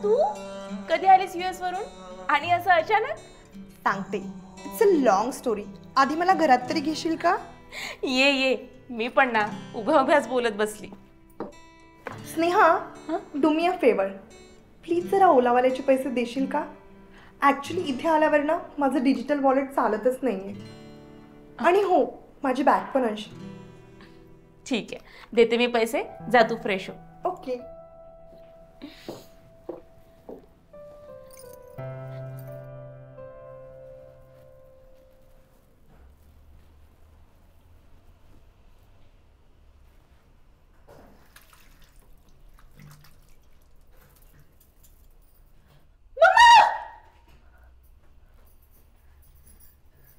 तू कधी आलीस US वरून आणि असं अचानक? सांगते, इट्स अ लॉंग स्टोरी. आधी मला घरात तरी घेशील का? ये ये, मी पण ना उभ्या उभ्याच बोलत बसली. Sneha, do me a favour. Please जरा ओलावाल्याचे पैसे देशील का? ॲक्च्युली इथे आल्यावर ना माझं डिजिटल वॉलेट चालतच नाही आहे. आणि हो, माझी बॅग पण आणशील. ठीक आहे, देते मी पैसे. जा तू फ्रेश हो. ओके.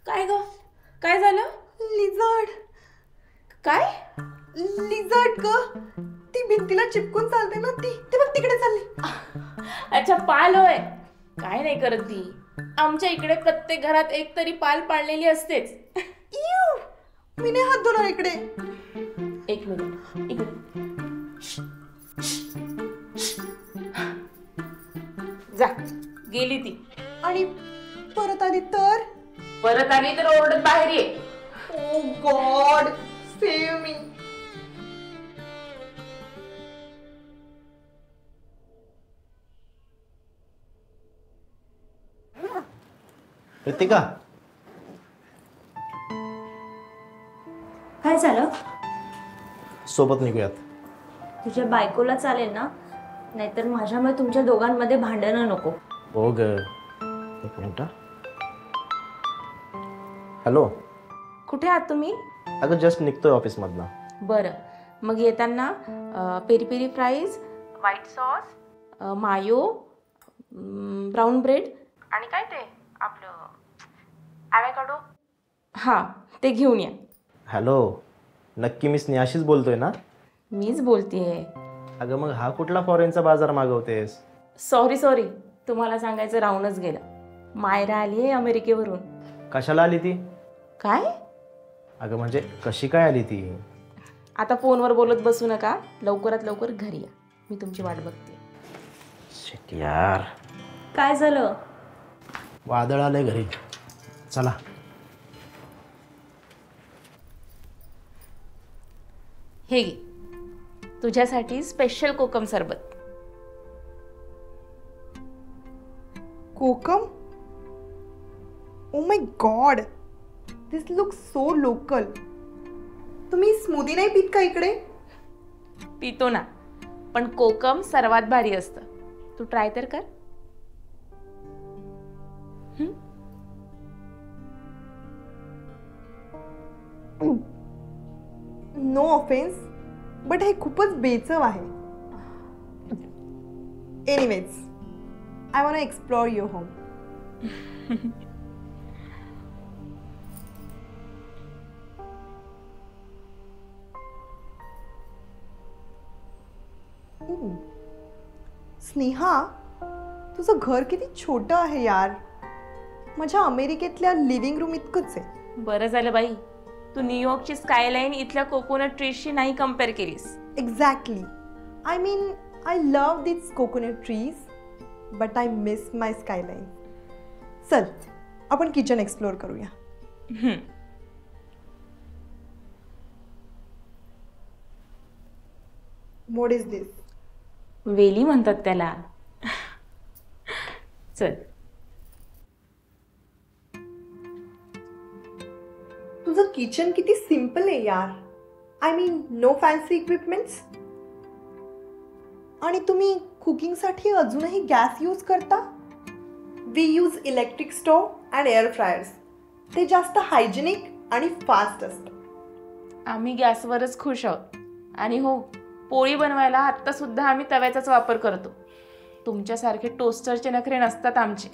काय ग, काय झालं? लिझर्ड. काय? लिझर्ड ग, ती भिंतीला चिपकून चालते ना, ती बघ तिकडे चालली. अच्छा, पाल होय. काय नाही करत ती. आमच्या इकडे प्रत्येक घरात एक तरी पाल पाळलेली असतेच. इव, मी नाही हात धुणार इकडे. एक मिनिट इकडे. जा, गेली ती. आणि परत आली तर? परत आली तर ओरडत बाहेर ये. ओ गॉड, सेव्ह मी. रितिका, काय झालं? सोबत निघूयात. तुझ्या बायकोला चालेल ना? नाहीतर माझ्यामुळे तुमच्या दोघांमध्ये भांडणं नको. हो ग, एक मिनिट. हॅलो. कुठे आहात तुम्ही? अगं जस्ट निघतोय ऑफिसमधनं. बरं, मग येताना peri peri fries, white sauce, mayo, brown bread आणि काय ते आपलं ॲव्होकाडो, हां ते घेऊन या. हॅलो, नक्की मी स्नेहाशीच बोलतोय ना? मीच बोलतेय. अगं मग हा कुठला फॉरेनचा बाजार मागवतेस? सॉरी, तुम्हाला सांगायचं राहूनच गेलं. मायरा आली आहे अमेरिकेवरून. कशाला आली ती? काय? अगं म्हणजे कशी काय आली ती? आता फोनवर बोलत बसू नका, लवकरात लवकर घरी या. मी तुमची वाट बघते. शिट यार, काय झालं? वादळ आलंय घरी. चला. हे घे, तुझ्यासाठी स्पेशल कोकम सरबत. Kokum? Oh my god, this looks so local. तुम्ही स्मूदी नाही पीत का इकडे? पितो ना, पण कोकम सर्वात भारी असतं. तू ट्राय तर कर. नो ऑफेन्स, बट हे खूपच बेचव आहे. Anyways, I want to explore your home. Sneha, तुझं घर किती छोटं आहे यार. माझ्या अमेरिकेतल्या लिव्हिंग रूम इतकंच आहे. बरं झालं बाई, तू न्यूयॉर्कची स्कायलाईन इथल्या कोकोनट ट्रीजशी नाही कम्पेअर केलीस. Exactly. I mean, I love this coconut trees, but I miss my skyline. चल, आपण किचन एक्सप्लोर करूया. What is this? वेली म्हणतात त्याला. चल. तुझं किचन किती सिम्पल आहे यार. I mean, no fancy equipments. आणि तुम्ही कुकिंगसाठी अजूनही गॅस यूज करता? We use electric stove and air fryers. ते जास्त हायजेनिक आणि फास्ट असतं. आम्ही गॅसवरच खुश आहोत. आणि हो, पोळी बनवायला आत्ता सुद्धा आम्ही तव्याचाच वापर करतो. तुमच्यासारखे टोस्टरचे नखरे नसतात आमचे.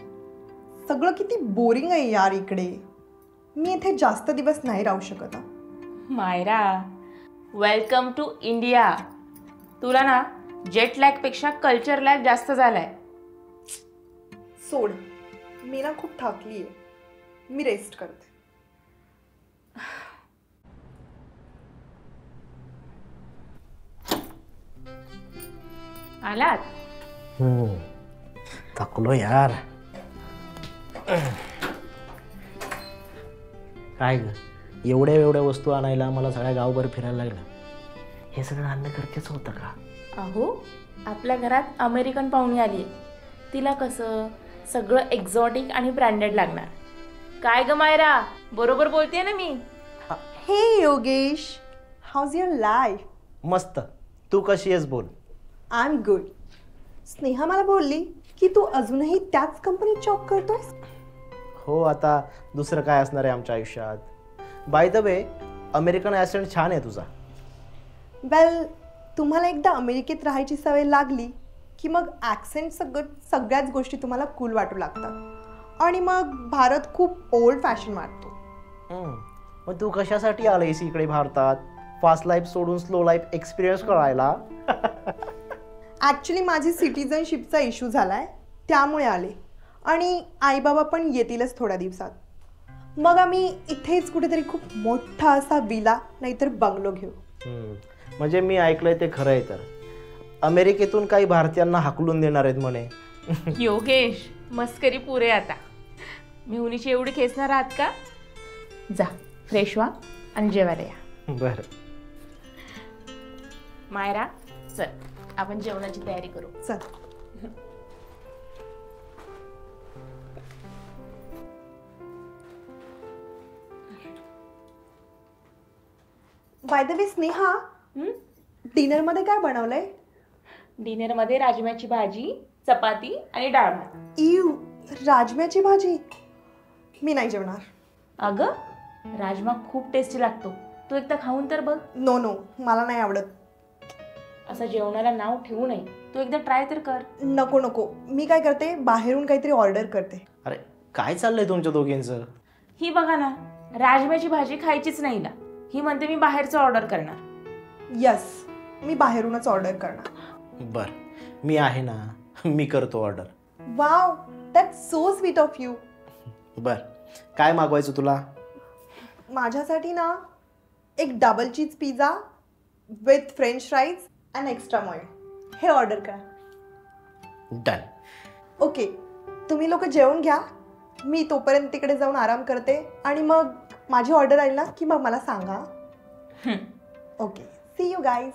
सगळं किती बोरिंग आहे यार इकडे. मी इथे जास्त दिवस नाही राहू शकत. Myra, welcome to India. तुला ना जेट लॅगपेक्षा कल्चर लॅग जास्त झालाय. सोड, मी ना खूप थकली आहे. मी रेस्ट करते. आलात? थकलो यार. काय ग, एवढ्या वस्तू आणायला मला सगळ्या गावभर फिरायला लागलं. हे सगळं आणणं गरजेचं होतं का? अहो, आपल्या घरात अमेरिकन पाहुणी आली आहे. तिला कसं सगळं एक्झॉटिक आणि ब्रँडेड लागणार. काय ग मायरा, बरोबर बोलतेय ना मी? हे योगेश, हाऊज युअर लाईफ? मस्त. तू कशी आहेस बोल. I am good. स्नेहा मला बोलली की तू अजूनही त्याच कंपनीत जॉब करतोयस. हो, आता दुसरं काय असणार आहे आमच्या आयुष्यात. By the way, American ascent छान आहे तुझा. वेल, तुम्हाला एकदा अमेरिकेत राहायची सवय लागली की मग ॲक्सेंट सगळ्याच गोष्टी तुम्हाला कूल वाटू लागतात आणि मग भारत खूप ओल्ड फॅशन वाटतो. मग तू कशासाठी आलायस इकडे भारतात? फास्ट लाईफ सोडून स्लो लाईफ एक्सपिरियन्स करायला? ॲक्च्युली माझी सिटिझनशिपचा इश्यू झाला आहे, त्यामुळे आले. आणि आईबाबा पण येतीलच थोड्या दिवसात. मग आम्ही इथेच कुठेतरी खूप मोठा असा विला नाहीतर बंगलो घेऊ. म्हणजे मी ऐकलंय ते खरं आहे. तर अमेरिकेतून काही भारतीयांना हाकलून देणार आहेत म्हणे. योगेश, मस्करी पुरे आता. मेहुणीची एवढी खेचणार आहात का? जा, फ्रेश व्हा आणि जेवायला या. बरं. मायरा, चल आपण जेवणाची तयारी करू. चल. बाय द वे स्नेहा, डिनरमध्ये काय बनवलंय? डिनरमध्ये राजम्याची भाजी, चपाती आणि डाळ भात. इव, राजम्याची भाजी? मी नाही जेवणार. अगं, राजमा खूप टेस्टी लागतो. तू एकदा खाऊन तर बघ. नो नो, मला नाही आवडत. असं जेवणाला नाव ठेवू नये. तू एकदा ट्राय तर कर. नको नको, मी काय करते, बाहेरून काहीतरी ऑर्डर करते. अरे काय चाललंय तुमच्या दोघींचं? ही बघा ना, राजम्याची भाजी खायचीच नाही ना. ही म्हणते मी बाहेरचं ऑर्डर करणार. यस, मी बाहेरूनच ऑर्डर करणार. बर, मी आहे ना, मी करतो order. Wow, that's so sweet of you. बर, काय मागवायचं तुला? माझ्यासाठी ना एक double cheese pizza with french fries and extra मॉईल, हे ऑर्डर करा. डन. ओके, तुम्ही लोक जेवून घ्या. मी तोपर्यंत तिकडे जाऊन आराम करते आणि मग माझी ऑर्डर आली ना की मग मला सांगा. Okay, see you guys.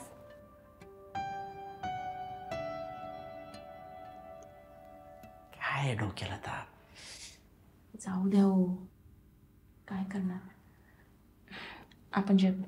काय डोक्याला ताप. जाऊ द्या हो, काय करणार. आपण जेवू.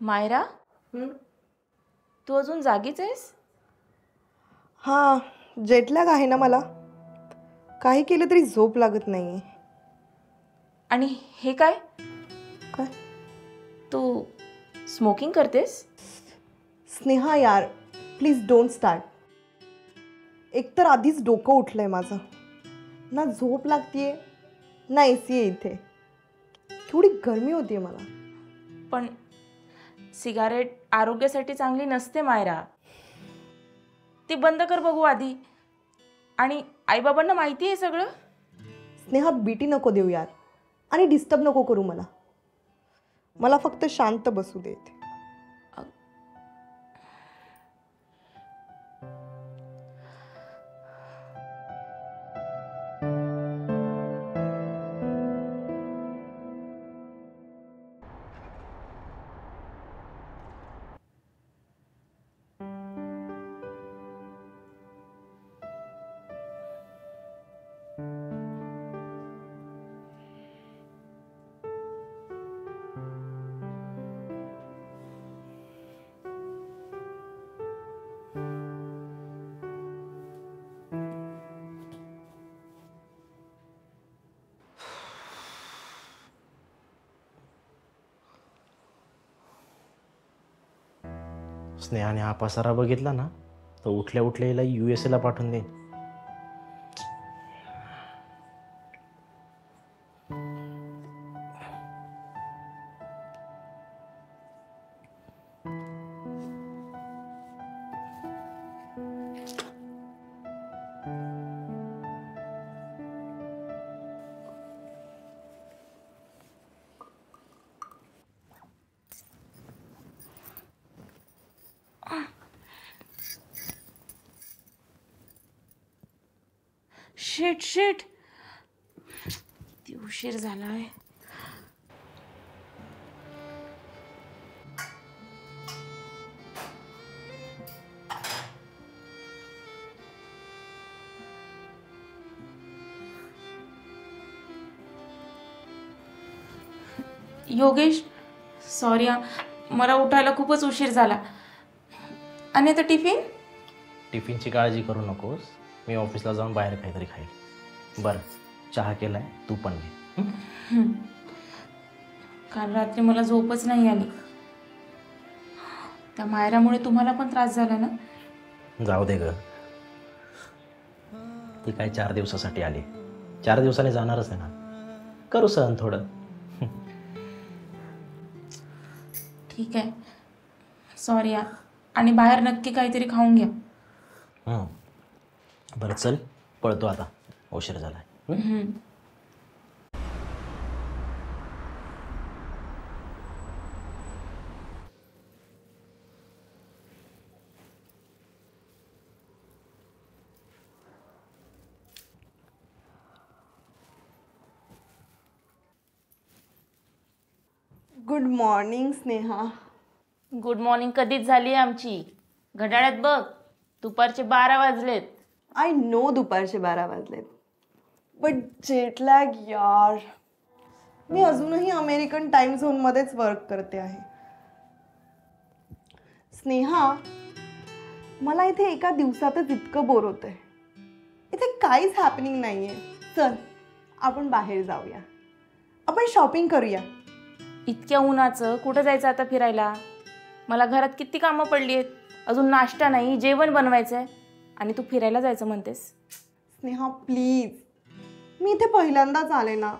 मायरा, तू अजून जागीच आहेस? हां, जेटलॅग आहे ना मला. काही केलं तरी झोप लागत नाही. आणि हे काय? काय? तू स्मोकिंग करतेस? स्नेहा यार, प्लीज डोंट स्टार्ट. एकतर आधीच डोकं उठलंय माझं. ना झोप लागतीये ना AC आहे इथे. केवढी गरमी होतीये मला. पण सिगारेट आरोग्यासाठी चांगली नसते मायरा. ती बंद कर बघू आधी. आणि आईबाबांना माहिती आहे सगळं. स्नेहा, बीटी नको देऊ यार आणि डिस्टर्ब नको करू मला. मला फक्त शांत बसू देत. स्नेहाने हा पसारा बघितला ना तर उठल्या उठल्या हिला USA ला पाठवून देईन. शिट शिट, किती उशीर झालाय. योगेश, सॉरी हा, मला उठायला खूपच उशीर झाला. आणि आता टिफिन? टिफिनची काळजी करू नकोस, मी ऑफिसला जाऊन बाहेर काहीतरी खाईल. बरं, चहा केलाय, तू पण घे. काल रात्री मला झोपच नाही आली. त्या मायरामुळे तुम्हाला पण त्रास झाला ना? जाऊ दे ग, ती काय 4 दिवसासाठी आली, 4 दिवसांनी जाणारच आहे ना. करू सहन थोडं. ठीक आहे, सॉरी या. आणि बाहेर नक्की काहीतरी खाऊन घ्या. बरं चल, पळतो आता, उशीर झालाय. Good morning Sneha. Good morning कधीच झाली आहे आमची. घड्याळात बघ, दुपारचे 12 वाजलेत. आय नो दुपारचे 12 वाजलेत, बट जेटलॅग यार. मी अजूनही अमेरिकन टाइम झोनमध्येच वर्क करते आहे. स्नेहा, मला इथे एका दिवसातच इतकं बोर होतंय. इथे काहीच हॅपनिंग नाही आहे. चल, आपण बाहेर जाऊया, आपण शॉपिंग करूया. इतक्या उन्हाचं कुठं जायचं आता फिरायला? मला घरात किती कामं पडली आहेत. अजून नाश्ता नाही, जेवण बनवायचं आहे, आणि तू फिरायला जायचं म्हणतेस? स्नेहा प्लीज, मी इथे पहिल्यांदाच आले ना.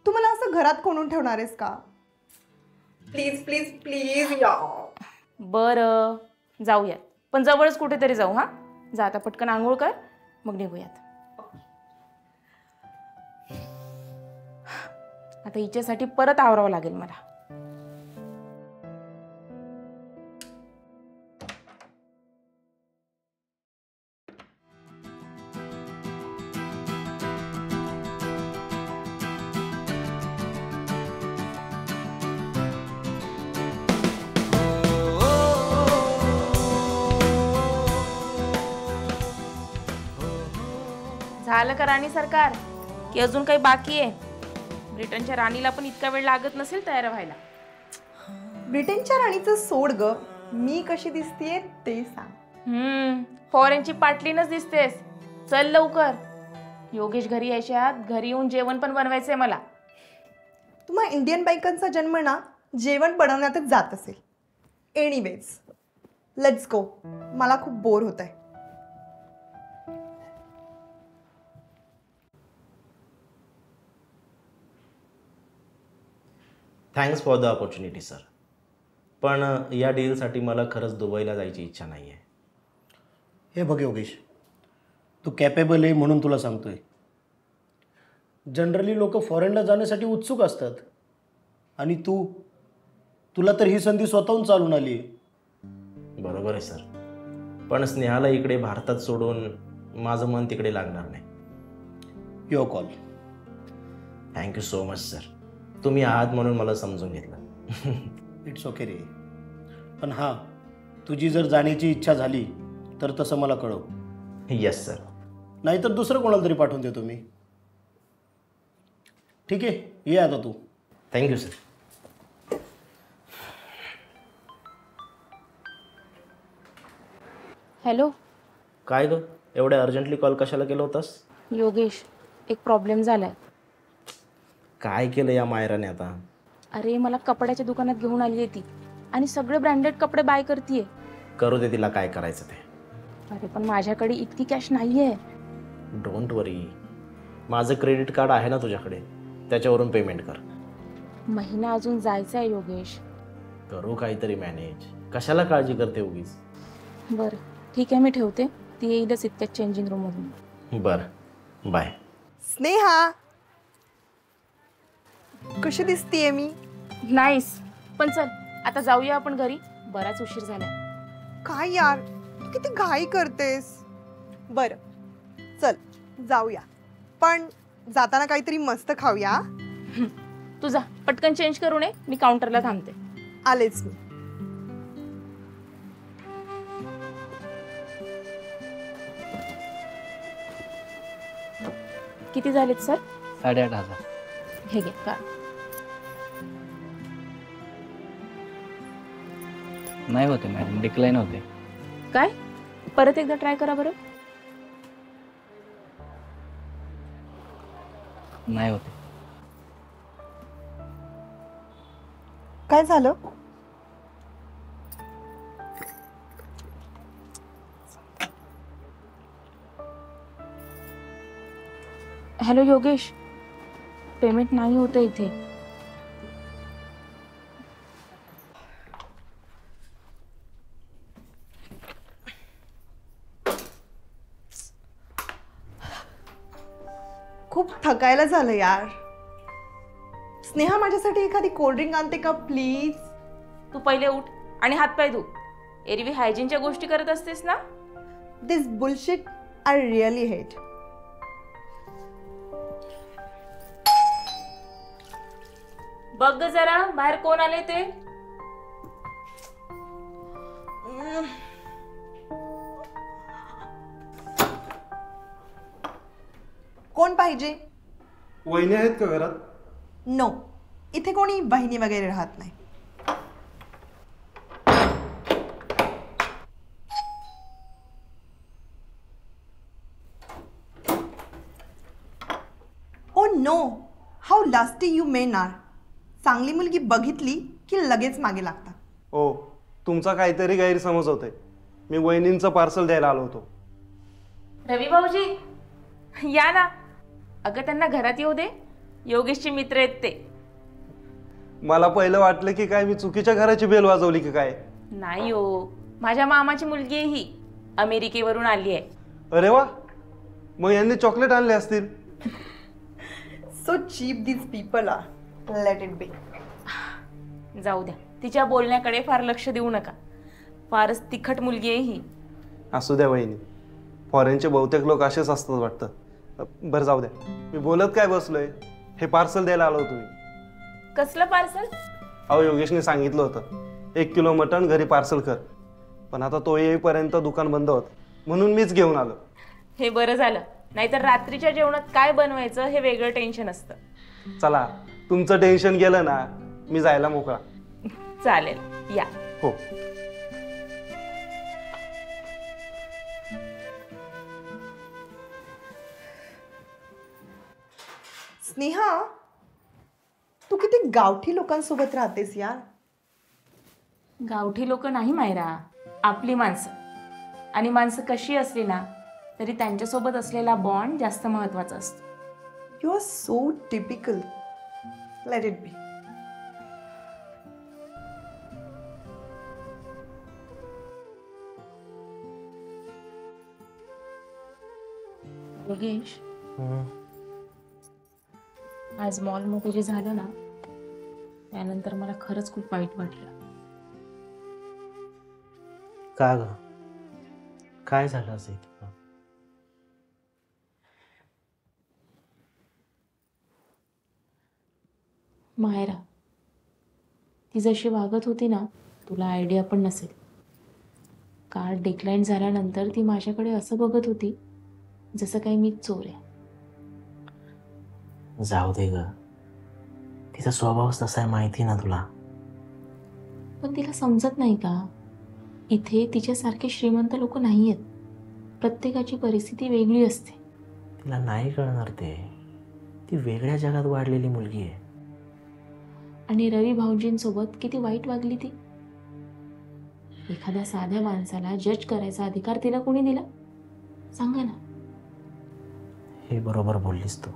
तू मला असं घरात कोणून ठेवणार आहेस का? प्लीज प्लीज प्लीज या. बरं, जाऊयात, पण जवळच कुठेतरी जाऊ. हां, जा आता पटकन आंघोळ कर, मग निघूयात. आता हिच्यासाठी परत आवरावं लागेल मला. झालं का राणी सरकार, की अजून काही बाकी आहे? ब्रिटनच्या राणीला पण इतका वेळ लागत नसेल तयार व्हायला. ब्रिटनच्या राणीचं सोड ग, मी कशी दिसतेय ते सांग. फॉरेनची पाटलीनच दिसतेस. चल लवकर, योगेश घरी यायच्या आत घरी येऊन जेवण पण बनवायचंय मला. तुम्हा इंडियन बायकांचा जन्म ना जेवण बनवण्यातच जात असेल. Anyways, let's go. मला खूप बोर होत आहे. Thanks for the opportunity sir, पण या डीलसाठी मला खरंच दुबईला जायची इच्छा नाही आहे. हे बघ योगेश, तू कॅपेबल आहे म्हणून तुला सांगतोय. जनरली लोक फॉरेनला जाण्यासाठी उत्सुक असतात, आणि तुला तर ही संधी स्वतःहून चालून आली आहे. बरोबर आहे सर, पण स्नेहाला इकडे भारतात सोडून माझं मन तिकडे लागणार नाही. Your call. Thank you so much sir, तुम्ही आहात म्हणून मला समजून घेतलं. इट्स ओके रे. पण हां, तुझी जर जाण्याची इच्छा झाली तर तसं मला कळव. Yes sir. नाहीतर दुसरं कोणाला तरी पाठवून देतो मी. ठीक आहे, ये आता तू. Thank you sir. हॅलो. काय ग, एवढ्या अर्जंटली कॉल कशाला केला होतास? योगेश, एक प्रॉब्लेम झाला आहे. काय केलं या मायराने आता? अरे, मला कपड्याच्या दुकानात घेऊन आली आहे ती, आणि सगळे ब्रँडेड कपडे बाय करतीये. करू दे तिला काय करायचं ते. अरे पण माझ्याकडे इतकी कॅश नाही आहे. डोंट वरी, माझं क्रेडिट कार्ड आहे ना तुझ्याकडे, त्याच्यावरून पेमेंट कर. महिना अजून जायचा आहे योगेश. करू काहीतरी मॅनेज. कशाला काळजी करते उगीच. बरं ठीक आहे, मी ठेवते. ती येईलच इतक्यात चेंजिंग रूममधून. बरं बाय. स्नेहा, कशी दिसतीये मी? नाईस. पण चल आता जाऊया आपण घरी, बराच उशीर झाला. काय यार, तू किती घाई करतेस. बरं चल जाऊया, पण जाताना काहीतरी मस्त खाऊया. तुझा पटकन चेंज करू नये, मी काउंटरला थांबते. आलेच मी. किती झालेत सर? 8,500. हे घे का. नाही होते मॅडम, डिक्लाईन होते. काय? परत एकदा ट्राय करा बरं. नाही होते. काय झालं? हॅलो योगेश, पेमेंट नाही होतं इथे. खूप थकायला झालं यार. स्नेहा, माझ्यासाठी एखादी कोल्ड्रिंक आणते का प्लीज? तू पहिले उठ आणि हातपाय धु. एरवी हायजीनच्या गोष्टी करत असतेस ना. दिस बुलशिट आय रिअली हेट. बघ ग जरा बाहेर कोण आले ते. कोण पाहिजे? वहिनी आहेत का घरात? नो, इथे कोणी बहिणी वगैरे राहत नाही. Oh no, how lusty you men are. चांगली मुलगी बघितली की लगेच मागे लागतात. ओ, तुमचा काहीतरी गैरसमज होतोय. मी वहिनींचं पार्सल द्यायला आलो होतो. रवी भाऊजी या ना. अगं त्यांना घरात येऊ दे, योगेशचे मित्र आहेत ते. मला पहिलं वाटलं की काय मी चुकीच्या घराची बेल वाजवली की काय. नाही हो, माझ्या मामाची मुलगी आहे ही, अमेरिकेवरून आली आहे. अरे वा, मग यांनी चॉकलेट आणले असतील. So cheap these people are. Let it be. जाऊ द्या, तिच्या बोलण्याकडे फार लक्ष देऊ नका. फारच तिखट मुलगी आहे ही. असू द्या वहिनी, फॉरेनचे बहुतेक लोक असेच असतात वाटतं. बरं जाऊ द्या, मी बोलत काय बसलोय. हे पार्सल द्यायला आलो होतो मी. कसलं पार्सल? अहो, योगेशने सांगितलं होतं 1 किलो मटण घरी पार्सल कर, पण आता तो येईपर्यंत दुकान बंद होतं, म्हणून मीच घेऊन आलो. हे बरं झालं, नाहीतर रात्रीच्या जेवणात काय बनवायचं हे वेगळं टेन्शन असतं. चला, तुमचं टेन्शन गेलं ना, मी जायला मोकळा. चालेल या. हो. स्नेहा, तू किती गावठी लोकांसोबत राहतेस यार. गावठी लोक नाही मायरा, आपली माणसं. आणि माणसं कशी असली ना तरी त्यांच्यासोबत असलेला बॉन्ड जास्त महत्वाचा असतो. You are so typical. Late it बी. योगेश, आज मॉलमध्ये जे झालं ना त्यानंतर मला खरंच खूप वाईट वाटलं. का ग, काय झालं असेल? मायरा, ती जशी वागत होती ना तुला आयडिया पण नसेल. कार्ड डिक्लाइन झाल्यानंतर ती माझ्याकडे असं बघत होती जसं काही मी चोर आहे. जाऊ दे ग, तिचा स्वभावच तसा आहे माहिती ना तुला. पण तिला समजत नाही का, इथे तिच्यासारखे श्रीमंत लोक नाही आहेत. प्रत्येकाची परिस्थिती वेगळी असते. तिला नाही कळणार ते. ती वेगळ्या जगात वाढलेली मुलगी आहे. आणि रवी भाऊजींसोबत किती वाईट वागली ती. एखाद्या साध्या माणसाला जज करायचा अधिकार तिला कोणी दिला? सांगा ना. हे बरोबर बोललीस तू.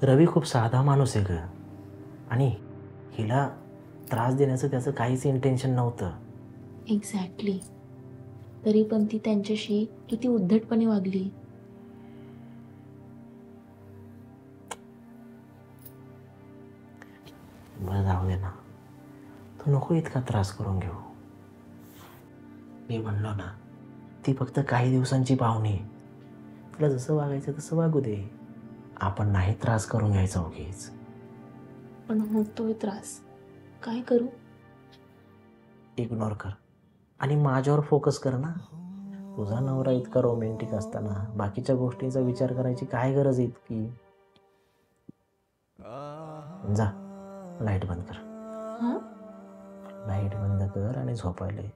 रवी खूप साधा माणूस आहे ग, आणि हिला त्रास देण्याचं त्याचं काहीच इंटेन्शन नव्हतं. एक्झॅक्टली. तरी पण ती त्यांच्याशी किती उद्धटपणे वागली. बरं जाऊ दे ना, तू नको इतका त्रास करून घेऊ. मी म्हणलो ना, ती फक्त काही दिवसांची पाहुणी. तिला जसं वागायचं तसं वागू दे. आपण नाही त्रास करून घ्यायचा उगीच. पण होतोय त्रास, काय करू? इग्नोर कर आणि माझ्यावर फोकस कर ना. तुझा नवरा इतका रोमॅन्टिक असताना बाकीच्या गोष्टींचा विचार करायची काय गरज आहे इतकी? जा, लाईट बंद कर. हां, लाईट बंद कर आणि झोपायला ये.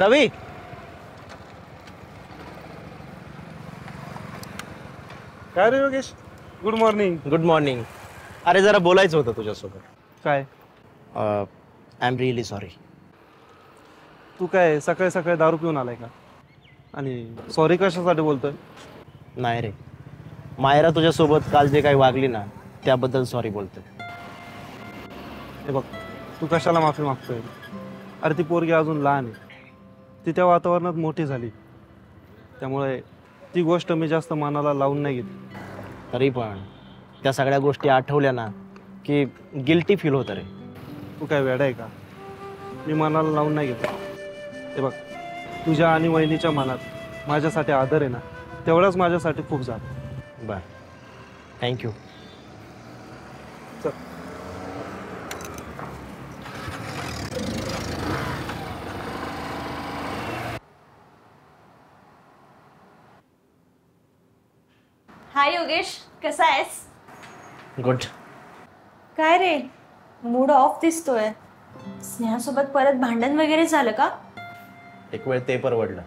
रवी, काय रे Yogesh, good morning. Good morning. अरे जरा बोलायचं होतं तुझ्यासोबत. काय आय एम रिअली सॉरी. तू काय सकाळी सकाळी दारू पिऊन आलाय का? आणि सॉरी कशासाठी बोलतोय? नाही रे, मायरा तुझ्यासोबत काल जे काही वागली ना त्याबद्दल सॉरी बोलतोय. हे बघ, तू कशाला माफी मागतोय? अरे ती पोरगी अजून लहान आहे, ती त्या वातावरणात मोठी झाली, त्यामुळे ती गोष्ट मी जास्त मनाला लावून नाही घेतली. तरी पण त्या सगळ्या गोष्टी आठवल्या ना की गिल्टी फील होतं रे. तू काय वेडा आहे का? मी मनाला लावून नाही घेतलं. हे बघ, तुझ्या आणि वहिनीच्या मनात माझ्यासाठी आदर आहे ना, तेवढाच माझ्यासाठी खूप झालं. बर, थँक्यू. चल. हाय योगेश, कसा आहेस? गुड. काय रे, मूड ऑफ दिसतोय. स्नेहासोबत परत भांडण वगैरे झालं का? एक वेळ ते परवडलं,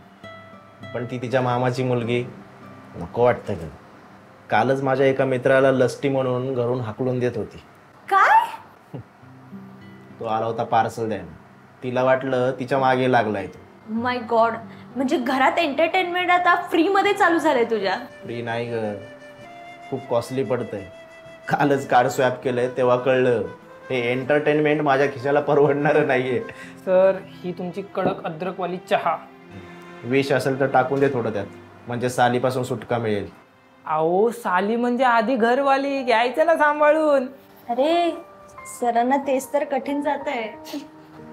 पण ती तिच्या मामाची मुलगी नको वाटतं ग. कालच माझ्या एका मित्राला लस्टी म्हणून घरून हाकलून देत होती. काय? तो आला होता पार्सल द्यायला. तिला वाटलं तिच्या मागे लागलाय तो. माय गॉड, म्हणजे घरात एंटरटेनमेंट आता फ्री मध्ये चालू झालंय तुझ्या? फ्री नाही ग, खूप कॉस्टली पडतंय. कालच कार्ड स्वॅप केलंय तेव्हा कळलं हे एंटरटेनमेंट माझ्या खिशाला परवडणार नाहीये. सर, ही तुमची कडक अद्रकवाली चहा. विष असेल तर टाकून दे थोडं त्यात, म्हणजे सालीपासून सुटका मिळेल. अहो, साली म्हणजे आधी घरवाली, घ्यायचं ना सांभाळून. अरे सरांना तेच तर कठीण जात आहे.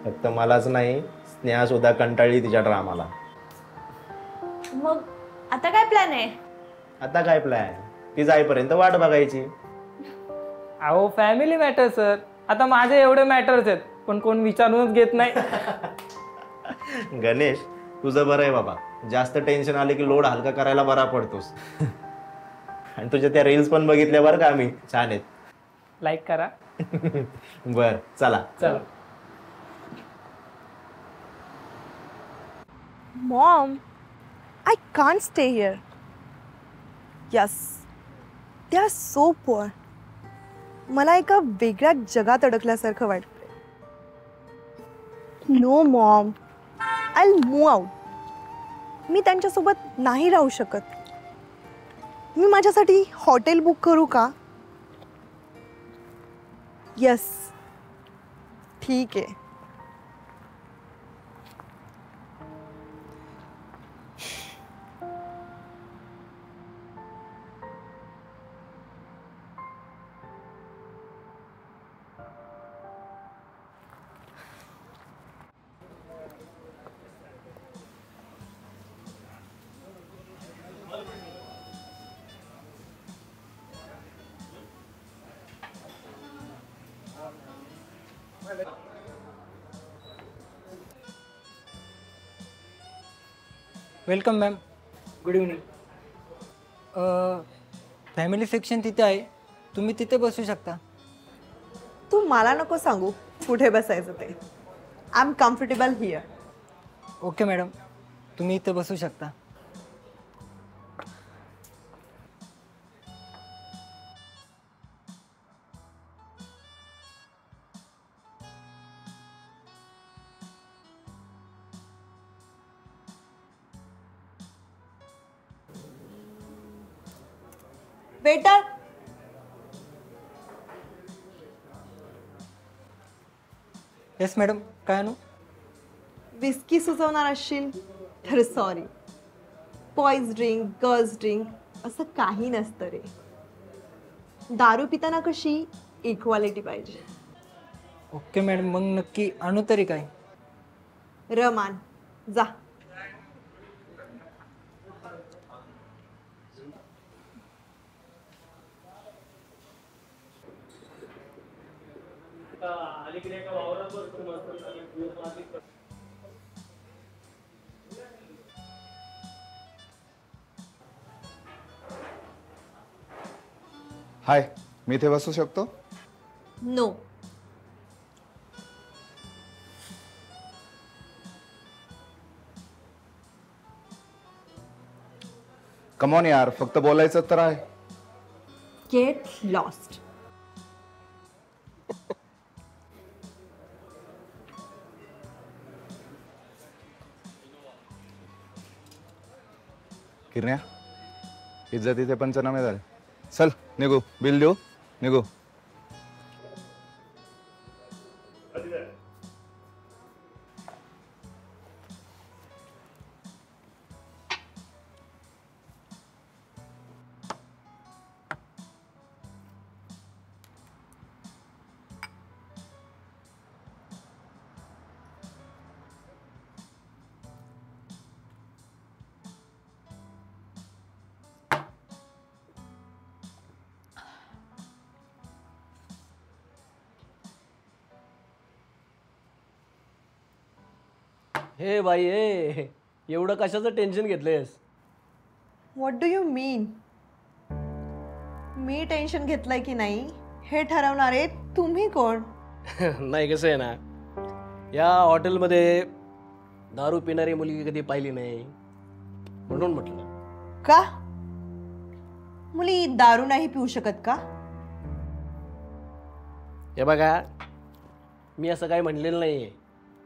फक्त मलाच नाही, स्नेहा सुद्धा कंटाळली तिच्या ड्रामाला. मग आता काय प्लॅन आहे? आता काय प्लॅन? ती जाईपर्यंत वाट बघायची. अहो, फॅमिली मॅटर सर. आता माझे एवढे मॅटर्स आहेत, पण कोण विचारूनच घेत नाही. गणेश, तुझं बरं आहे बाबा. जास्त टेन्शन आले की लोड हलका करायला बरा पडतोस. आणि तुझ्या त्या रील्स पण बघितल्या बरं का आम्ही, छान आहेत. लाईक करा. बर, चला. चला. Mom, I can't stay here. Yes, they are so poor. मला एका वेगळ्या जगात अडकल्यासारखं वाटतंय. No mom, I'll move out. मी त्यांच्यासोबत नाही राहू शकत. मी माझ्यासाठी हॉटेल बुक करू का? यस, ठीक आहे. Welcome ma'am. Good evening. Family section तिथे आहे, तुम्ही तिथे बसू शकता. तू मला नको सांगू कुठे बसायचं ते. I am comfortable here. Okay madam, तुम्ही इथे बसू शकता. वेटर, येस मॅडम, काय आणू? विस्की सुचवणार असशील तर sorry. Boys drink, girls drink असं काही नसतं रे. दारू पिताना कशी इक्वालिटी पाहिजे. ओके मॅडम, मग नक्की आणू तरी काय? रमान, जा. हाय, मी इथे बसू शकतो? नो. कमॉन यार, फक्त बोलायचं तर आहे. Get lost. किरण्या, पिझ्झा तिथे पंचनामे झाले. चल निघू, बिल देऊ, निघू. हे बाई ए, एवढं कशाचं टेन्शन घेतलंयस? What do you mean? मी टेन्शन घेतलंय की नाही हे ठरवणारे तुम्ही कोण? नाही, कसं आहे ना, या हॉटेलमध्ये दारू पिणारी मुलगी कधी पाहिली नाही म्हणून म्हटलं. का? मुली दारू नाही पिऊ शकत का? हे बघा, मी असं काही म्हणलेलं नाहीये,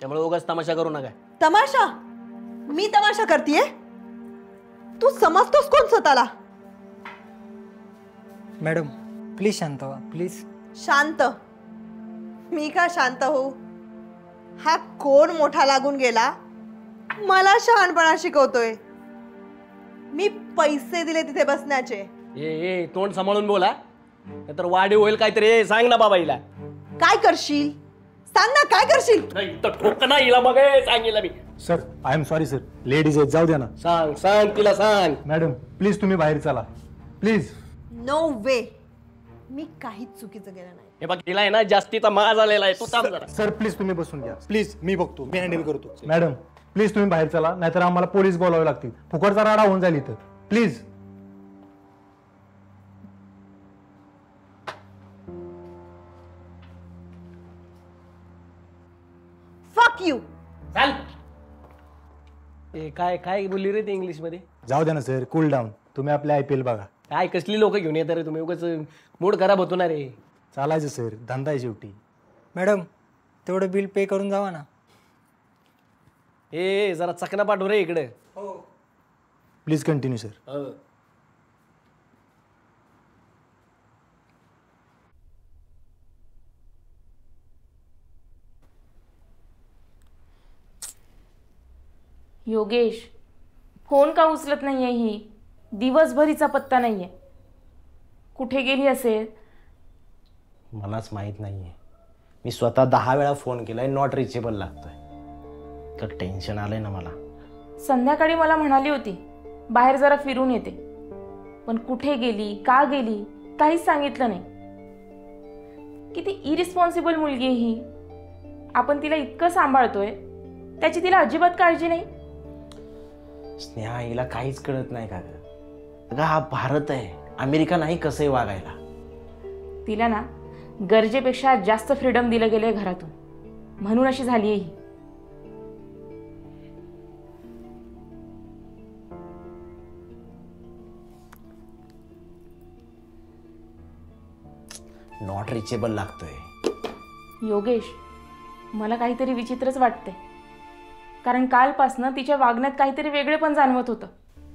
त्यामुळे उगाच तमाशा करू नका. तमाशा? मी तमाशा करतीये? तू समजतोस कोण स्वतःला? मॅडम प्लीज शांत व्हा, प्लीज. शांत? मी का शांत हो? हा कोण मोठा लागून गेला मला शहाणपणा शिकवतोय. मी पैसे दिले तिथे बसण्याचे. ए तोंड सांभाळून बोला, नाहीतर वाढीव होईल काहीतरी. सांग ना बाबा हिला. काय करशील? सांग ना, काय करशील? नाही तर ठोक ना हिला. मग सांगितलं मी. Sir, I am sorry sir, ladies आहेत, जाऊ द्या ना. सांग सांग तिला सांग. मॅडम प्लीज तुम्ही बाहेर चला प्लीज. नो वे, मी काहीच चुकीचं केलं नाही. हे बघ, तिला आहे ना जास्तीचा माज आलेला आहे. तू थांब जरा. सर प्लीज तुम्ही बसून घ्या, प्लीज. मी बघतो, मी हँडल करतो. मॅडम प्लीज तुम्ही बाहेर चला, नाहीतर आम्हाला पोलीस बोलावे लागतील. फुकटचा राडा होऊन जाईल इथं. प्लीज. फक यू. चाल. ए काय काय बोलली रे ते इंग्लिश मध्ये? जाऊ द्या ना सर, कूल डाऊन. तुम्ही आपले IPL बघा. काय कसली लोक घेऊन येतात रे तुम्ही? उगाच मूड खराब होतो ना रे. चालायचं सर, धंदा आहे शेवटी. मॅडम तेवढं बिल पे करून जावा ना. ए जरा चकना पाठव रे इकडे. Please continue sir. Yogesh, phone का उचलत नाहीये ही? दिवसभरीचा पत्ता नाहीये. कुठे गेली असेल? मलाच माहित नाहीये. मी स्वतः 10 वेळा फोन केलाय, नॉट रिचेबल लागतोय. तर टेन्शन आलंय ना मला. संध्याकाळी मला म्हणाली होती बाहेर जरा फिरून येते, पण कुठे गेली, का गेली काहीच सांगितलं नाही. किती इरिस्पॉन्सिबल मुलगी आहे ही. आपण तिला इतकं सांभाळतोय, त्याची तिला अजिबात काळजी नाही. स्नेहा, हिला काहीच कळत नाही का ग? अगं हा भारत आहे, अमेरिका नाही कसंही वागायला. तिला ना गरजेपेक्षा जास्त फ्रीडम दिलं गेलंय घरातून, म्हणून अशी झाली आहे ही. नॉट रिचेबल लागतोय. योगेश, मला काहीतरी विचित्रच वाटतंय, कारण कालपासनं तिच्या वागण्यात काहीतरी वेगळे पण जाणवत होतं.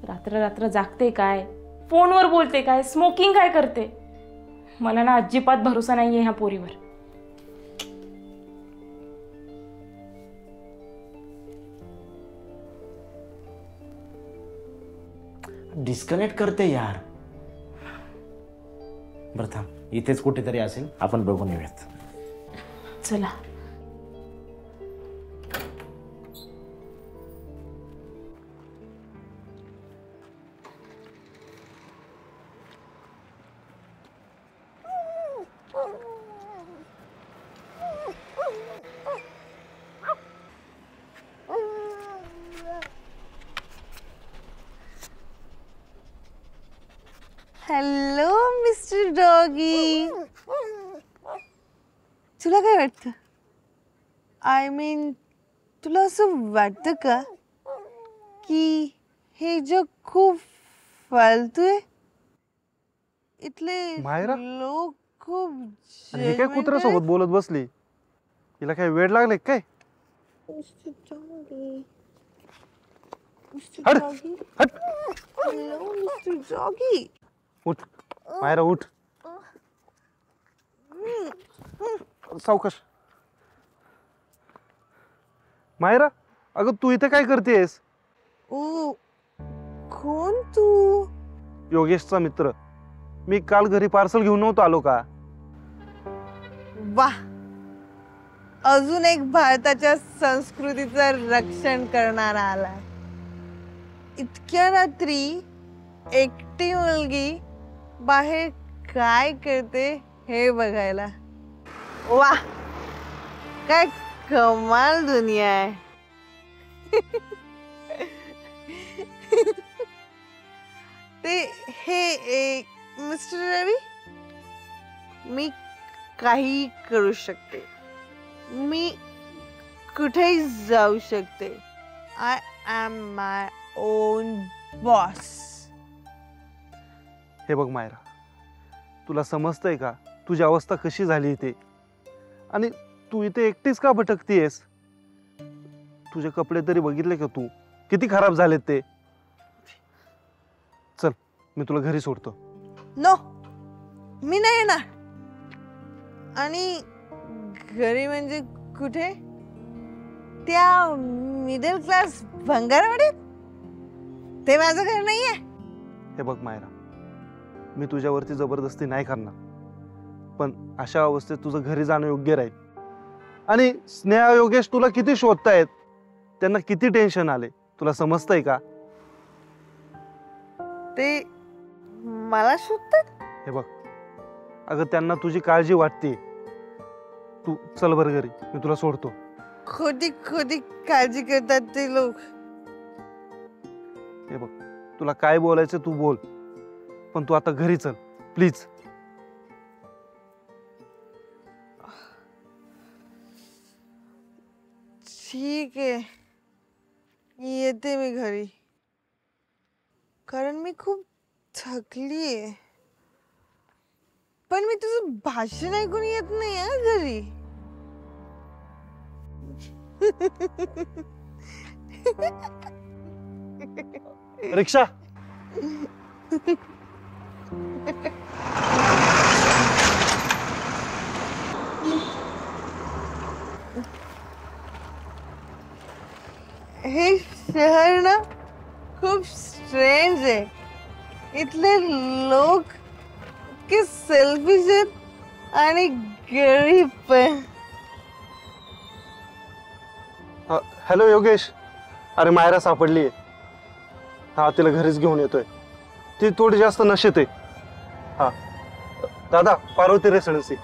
रात्र रात्र जागते काय, फोनवर बोलते काय, स्मोकिंग काय करते. मला ना अजिबात भरोसा नाही आहे ह्या पोरीवर. डिस्कनेक्ट करते यार. बरं थांब, इथेच कुठेतरी असेल, आपण बघून येऊयात. चला. Hello mister doggy. तुला काय वाटतं? आय मीन तुला असं वाटतं का की हे जग खूप फालतू आहे? इथले मायरा? लोक खूप आणि ही काय कुत्र्यासोबत बोलत बसली? हिला काय वेड लागले काय? हट हट. Hello mister doggy. उठ मायरा, उठ. सावकाश. मायरा, अगं तू इथे काय करतेस? ओ कोण तू? योगेशचा मित्र. मी काल घरी पार्सल घेऊन नव्हतो आलो का? वाह, अजून एक भारताच्या संस्कृतीचं रक्षण करणारा आला. इतक्या रात्री एकटी मुलगी बाहेर काय करते हे बघायला. वाह, काय कमाल दुनिया आहे. ते हे मिस्टर रवी, मी काही करू शकते. मी कुठेही जाऊ शकते. I am my on boss. हे बघ मायरा, तुला समजतंय का तुझी अवस्था कशी झाली इथे? आणि तू इथे एकटीच का भटकतीयस? तुझे कपडे तरी बघितले का तू किती खराब झालेत ते? चल, मी तुला घरी सोडतो. नो, मी नाही येणार. आणि घरी म्हणजे कुठे? त्या मिडल क्लास भंगारवाडीत? ते माझं घर नाहीये. हे बघ मायरा, मी तुझ्यावरती जबरदस्ती नाही करणार, पण अशा अवस्थेत तुझं घरी जाणं योग्य राहील. आणि स्नेहा योगेश तुला किती शोधतायत, त्यांना किती टेन्शन आले, तुला समजतंय का? ते मला शोधतात? हे बघ, अगं त्यांना तुझी काळजी वाटते. तू चल बरं घरी, मी तुला सोडतो. खोटी खोटी काळजी करतात ते लोक. हे बघ, तुला काय बोलायचं तू बोल, पण तू आता घरी चल प्लीज. ठीक आहे, येते मी घरी, कारण मी खूप थकली आहे. पण मी तुझं भाषण ऐकून येत नाही हा घरी. रिक्षा. हे शहर ना खूप स्ट्रेंज आहे. इथले लोक की सेल्फिश आहेत आणि गरीब पण. हॅलो योगेश, अरे मायरा सापडली. हा, तिला घरीच घेऊन येतोय. ती थोडी जास्त नशेत आहे. हा दादा, पार्वती रेसिडेन्सी.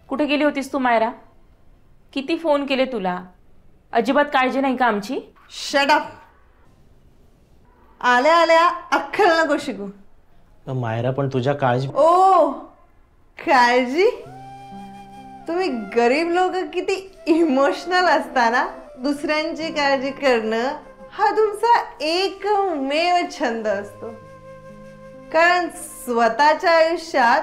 कुठे गेली होतीस तू मायरा? किती फोन केले तुला, अजिबात काळजी नाही का आमची? Shut up. आल्या आल्या अक्कल नको शिकू. मायरा, पण तुझ्या काळजी. ओ काळजी? तुम्ही गरीब लोक किती इमोशनल असताना दुसऱ्यांची काळजी करणं हा तुमचा एकमेव छंद असतो. कारण स्वतःच्या आयुष्यात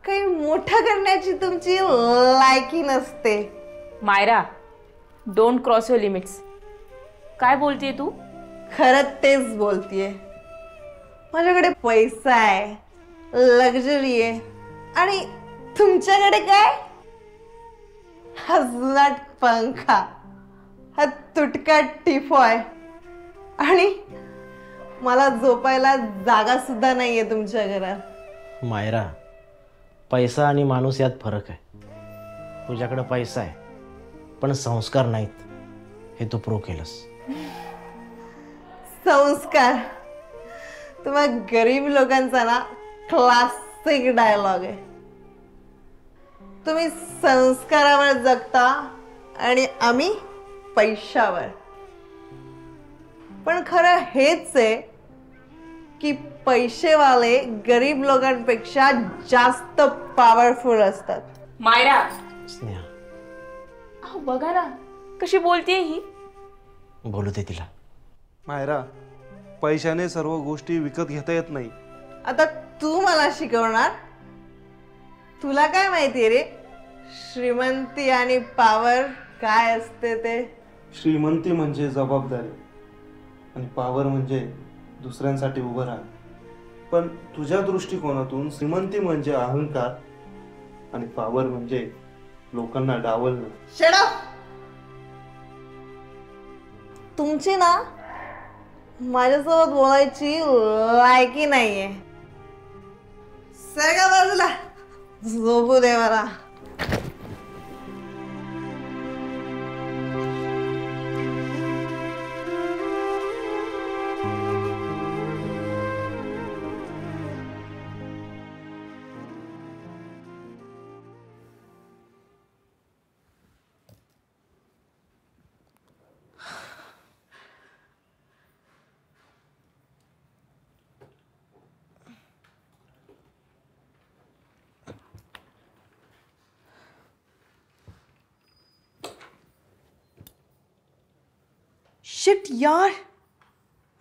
काही मोठं करण्याची तुमची लायकी नसते. Myra, don't cross your limits. काय बोलतेय तू? खरं तेच बोलतीये. माझ्याकडे पैसा आहे, लक्झरी आहे, आणि तुमच्याकडे काय? हा जुनाट पंखा, हा तुटका टिफॉय, आणि मला झोपायला जागा सुद्धा नाहीये तुमच्या घरात. मायरा, पैसा आणि माणूस यात फरक आहे. तुझ्याकडे पैसा आहे पण संस्कार नाहीत, हे तू प्रूव्ह केलंस. संस्कार तुम्हा गरीब लोकांचा ना क्लासिक डायलॉग आहे. तुम्ही संस्कारावर जगता आणि आम्ही पैशावर. पण खरं हेच आहे की पैसेवाले गरीब लोकांपेक्षा जास्त पॉवरफुल असतात. मायरा, स्नेहा, अहो बघा ना कशी बोलतेय ही. बोलू दे तिला. मायरा, पैशाने सर्व गोष्टी विकत घेता येत नाही. आता तू मला शिकवणार? तुला काय माहिती रे श्रीमंती आणि पॉवर काय असते ते? श्रीमंती म्हणजे जबाबदारी आणि पॉवर म्हणजे दुसऱ्यांसाठी उभं राहा. पण तुझ्या दृष्टिकोनातून श्रीमंती म्हणजे अहंकार आणि पॉवर म्हणजे लोकांना डावलणं. Shut up. तुमची ना माझ्यासोबत बोलायची लायकी नाहीये. सरका बाजूला, झोपू दे मला. शिट यार,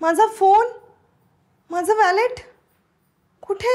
माझा फोन, माझं वॅलेट कुठे?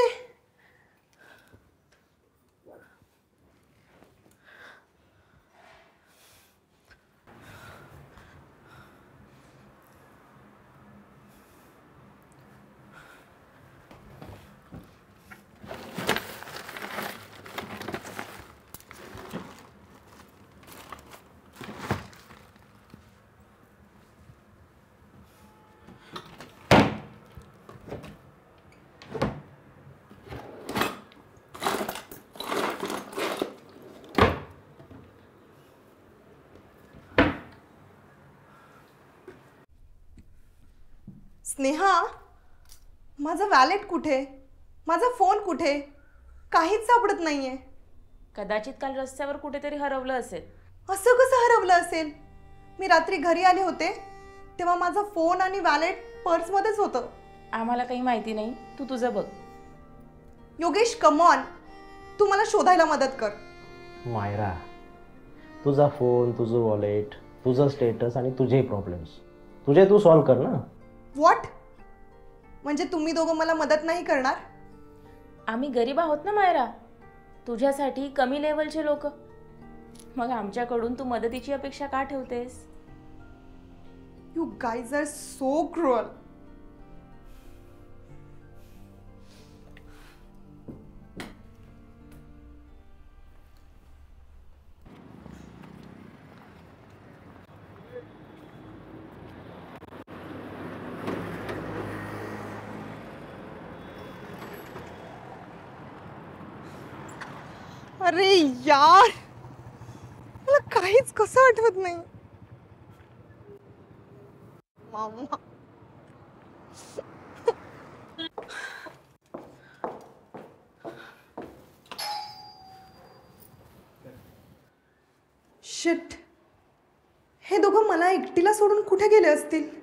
स्नेहा, माझं वॅलेट कुठे? माझा फोन कुठे? काहीच सापडत नाहीये. कदाचित काल रस्त्यावर कुठेतरी हरवलं असेल. असं कसं हरवलं असेल? मी रात्री घरी आले होते तेव्हा माझा फोन आणि वॅलेट पर्समध्येच होतं. आम्हाला काही माहिती नाही, तू तुझं बघ. योगेश, कम ऑन, तू मला शोधायला मदत कर. मायरा, तुझा फोन, तुझं वॉलेट, तुझं स्टेटस आणि तुझे प्रॉब्लेम्स तुझे तू सॉल्व कर ना. व्हॉट? म्हणजे तुम्ही दोघं मला मदत नाही करणार? आम्ही गरीब आहोत ना मायरा, तुझ्यासाठी कमी लेवलचे लोक. मग आमच्याकडून तू मदतीची अपेक्षा का ठेवतेस? You guys are so cruel. अरे यार, मला काहीच कसं आठवत नाही. मामा, शिट, हे दोघं मला एकटीला सोडून कुठे गेले असतील?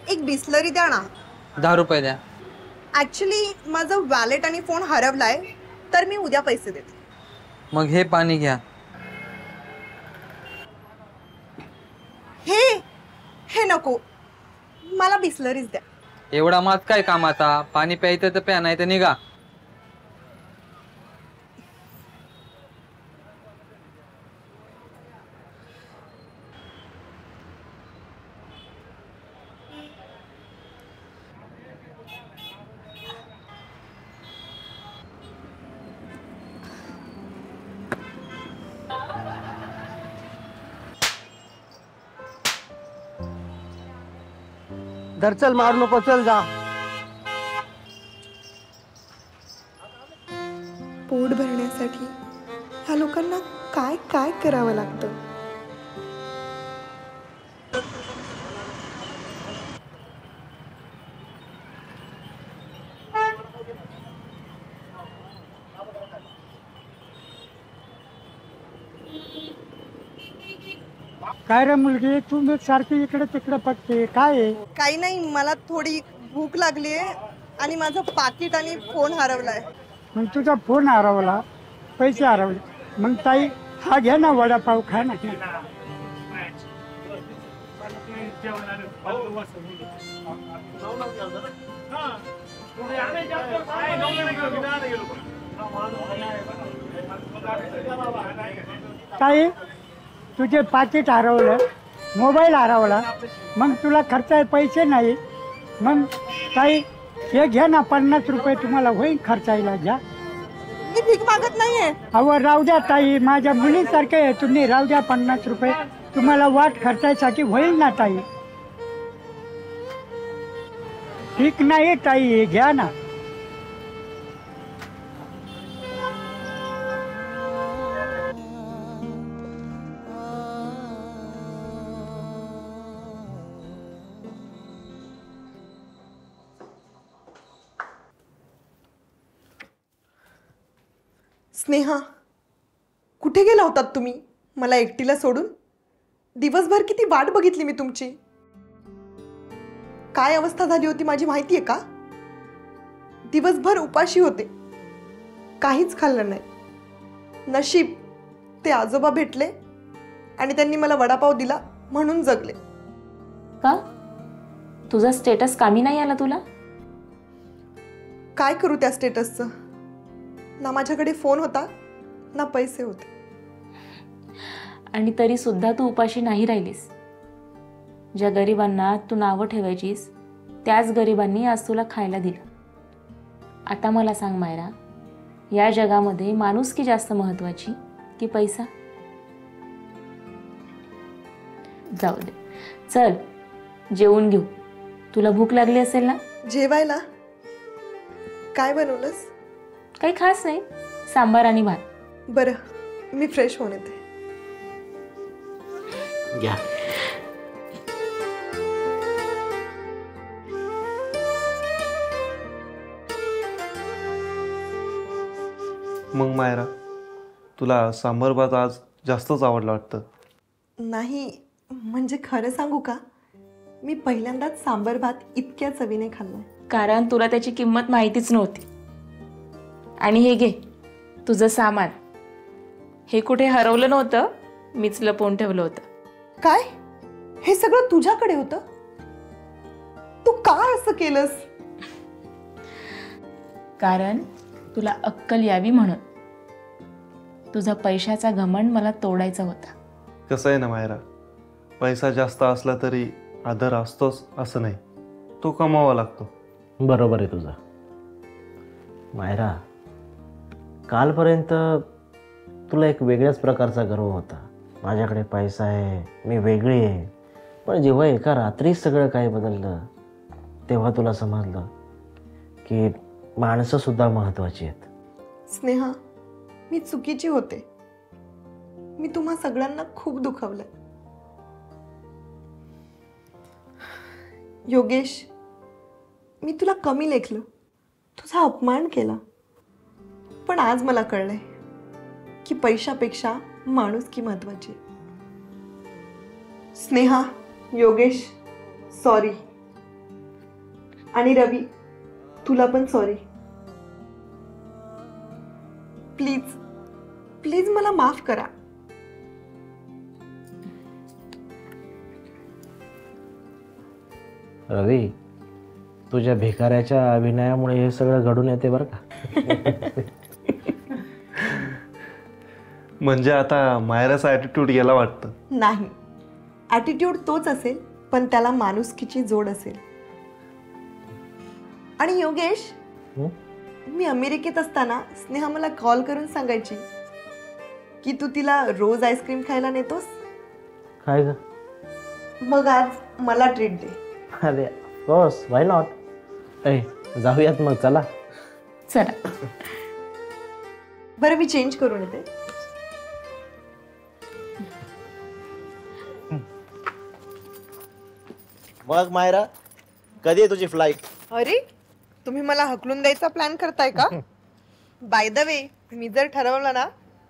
एक बिस्लरी द्या ना. 10 रुपये द्या. ॲक्च्युली माझं वॅलेट आणि फोन हरवलाय, तर मी उद्या पैसे देते. मग हे पाणी घ्या. हे नको, मला बिस्लरीज द्या. एवढा मात काय कामाचा? पाणी प्यायचं तर प्या, नाही तर निघा. चल मारू नको, चल जा. पोट भरण्यासाठी ह्या लोकांना काय काय करावं लागतं. काय रे मुलगी, तू मी सारखी इकडे तिकडे पटते, काय आहे? काही नाही, मला थोडी भूक लागली आहे आणि माझं पाकिट आणि फोन हरवलाय. मग तुझा फोन हरवला, पैसे हरवले, मग ताई हा घ्या ना, वडापाव खा ना. ताई तुझे पाकिट हरवलं, मोबाईल हरवला, मग तुला खर्चायला पैसे नाही. मग ताई हे घ्या ना, 50 रुपये तुम्हाला होईल खर्चायला, घ्या. मी भीक मागत नाहीये. अहो राहू द्या ताई, माझ्या मुलीसारखे आहे तुम्ही, राहू द्या. 50 रुपये तुम्हाला वाट खर्चायसाठी होईल ना ताई. ठीक नाही ताई, घ्या ना. स्नेहा, कुठे गेला होतात तुम्ही मला एकटीला सोडून? दिवसभर किती वाट बघितली मी तुमची. काय अवस्था झाली होती माझी माहिती आहे का? दिवसभर उपाशी होते, काहीच खाल्लं नाही. नशीब ते आजोबा भेटले आणि त्यांनी मला वडापाव दिला म्हणून जगले. का तुझा स्टेटस कामी नाही आला तुला? काय करू त्या स्टेटसचं? ना माझ्याकडे फोन होता ना पैसे होते. आणि तरी सुद्धा तू उपाशी नाही राहिलीस. ज्या गरिबांना तू नावं ठेवायचीस त्याच गरिबांनी आज तुला खायला दिलं. आता मला सांग मायरा, या जगामध्ये माणुसकी जास्त महत्वाची की पैसा? जाऊ दे, चल जेवून घेऊ. तुला भूक लागली असेल ना? जेवायला काय बनवलंस? काही खास नाही, सांबार आणि भात. बरं, मी फ्रेश होऊन येते. घ्या. मग मायरा, तुला सांबार भात आज जास्तच आवडला वाटतं. नाही, म्हणजे खरं सांगू का, मी पहिल्यांदाच सांबार भात इतक्या चवीने खाल्लाय. कारण तुला त्याची किंमत माहितीच नव्हती. आणि हे घे तुझं सामान. हे कुठे हरवलं नव्हतं, मीच लपवून ठेवलं होतं. काय? हे सगळं तुझ्याकडे होतं? तू का असं केलंस? कारण तुला अक्कल यावी म्हणून. तुझा पैशाचा घमंड मला तोडायचा होता. कसं आहे ना मायरा, पैसा जास्त असला तरी आदर असतोच असं नाही, तो कमावा लागतो. बरोबर आहे तुझं. मायरा, कालपर्यंत तुला एक वेगळ्याच प्रकारचा गर्व होता. माझ्याकडे पैसा आहे, मी वेगळी आहे. पण जेव्हा एका रात्रीच सगळं काही बदललं, तेव्हा तुला समजलं की माणसं सुद्धा महत्त्वाची आहेत. स्नेहा, मी चुकीची होते. मी तुम्हा सगळ्यांना खूप दुखावलं. योगेश, मी तुला कमी लेखलं, तुझा अपमान केला. पण आज मला कळलंय की पैशापेक्षा माणुसकी महत्वाची. स्नेहा, योगेश, सॉरी. आणि रवी, तुला पण सॉरी. प्लीज प्लीज मला माफ करा. रवी, तुझ्या भिकाऱ्याच्या अभिनयामुळे हे सगळं घडून येते बरं का. म्हणजे आता मायराचा ॲटिट्यूड गेला वाटतं. नाही, ॲटिट्यूड तोच असेल, पण त्याला माणुसकीची जोड असेल. आणि योगेश, मी अमेरिकेत असताना स्नेहा मला कॉल करून सांगायची की तू तिला रोज आईस्क्रीम खायला नेतोस. काय ग? मग आज मला ट्रीट दे. अरे बस, व्हाय नॉट. ए, जाऊयात मग, चला. चला. बरं, मी चेंज करून येते. मग मायरा, कधी आहे तुझी फ्लाईट? अरे, तुम्ही मला हकलून द्यायचा प्लॅन करताय का? बाय द वे, मी जर ठरवलं ना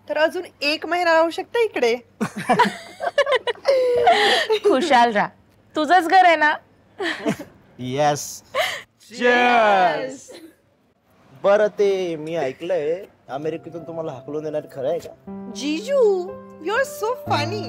तर अजून 1 महिना राहू शकते इकडे. खुशाल राहा, तुझंच घर आहे ना. येस. बरं, ते मी ऐकलंय अमेरिकेतून तुम्हाला हाकलून देणार, खरं आहे का? जीजू, यू आर सो फनी.